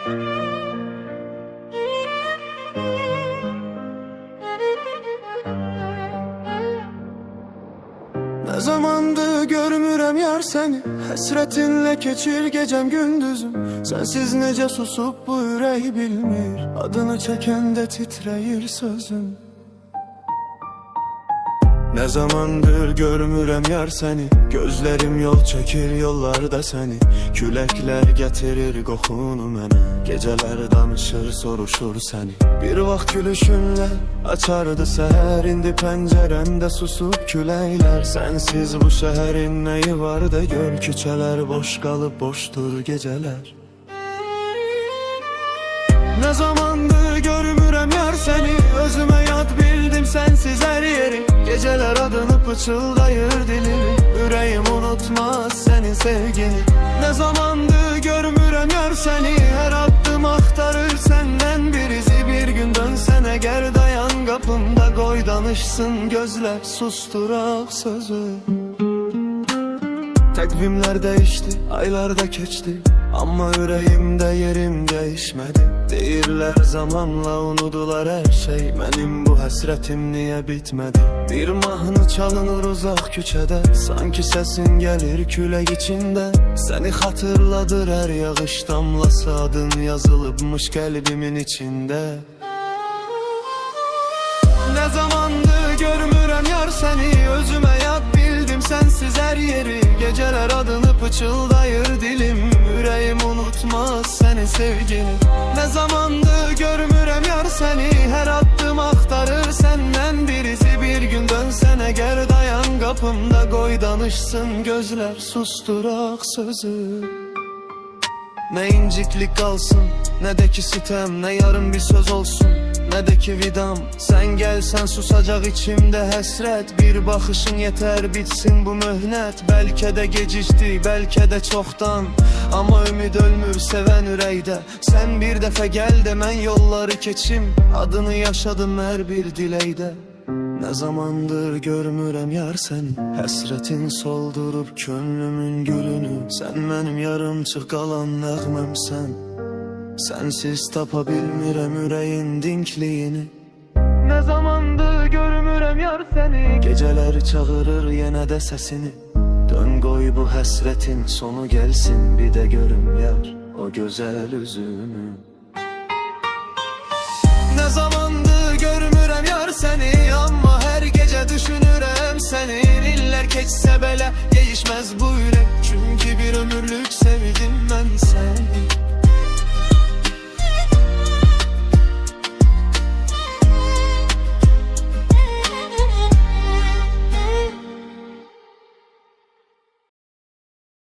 Ne zamandır görmürəm yar seni, həsrətinlə keçir gecəm gündüzüm. Sensiz necə susub bu ürək bilmir, adını çəkəndə titrəyir sözüm. Ne zamandır görmürəm yar seni, gözlerim yol çəkir yollarda seni. Küləklər gətirir qoxunu mənə, gecələr danışır soruşur səni. Bir vaxt gülüşünlə açardı səhər, indi pəncərəndə susub küləklər. Sensiz bu şəhərin nəyi var da gör, küçələr boş qalıb boşdur gecələr. Ne zamandır görmürəm yar seni, özüme yad bildim sensiz her yeri. Geceler adını pıçıldayır dilimi, yüreğim unutmaz senin sevgini. Ne zamandır görmürəm yar seni, her attım aktarır senden bir izi. Bir gün dönsene gel dayan kapımda, koy danışsın gözler susturak sözü. Takvimler değişti, aylar da keçti, ama yüreğimde yerim değişmedi. Deyirlər zamanla unudular her şey, benim bu həsrətim niye bitmedi? Bir mahnı çalınır uzak küçədə, sanki sesin gelir külək içinde. Seni hatırladır her yağış damlası, adın yazılıbmış kalbimin içinde. Ne zamandır görmürəm yar seni, özüme yad bildim sensiz her yeri. Geceler adını pıçıldayır dilim, yüreğim unutmaz senin sevgini. Ne zamandır görmürəm yar seni, her attım aktarır senden birisi. Bir gün dönsene gel dayan kapımda, koy danışsın gözler susturak sözü. Ne inciklik kalsın, ne de ki sitem, ne yarın bir söz olsun, ne de ki vidam. Sen gelsen susacak içimde hasret, bir bakışın yeter bitsin bu mühnet. Belki de gecikti, belki de çoktan, ama ümid ölmür seven yüreğde. Sen bir defa gel de ben yolları keçim, adını yaşadım her bir dileyde. Ne zamandır görmürəm yar seni, həsrətin soldurup könlümün gülünü. Sen benim yarımçıq qalan nəğməmsən, sensiz tapa bilmirəm yüreğin dinkliyini. Ne zamandır görmürəm yar seni, geceler çağırır yine de sesini. Dön koy bu həsrətin sonu gelsin, bir de görüm yar o güzel üzünü. Ne zamandır görmürəm yar seni, ama her gece düşünürəm seni. İller keçse belə değişmez bu yürek, çünkü bir ömürlük sevdim ben seni.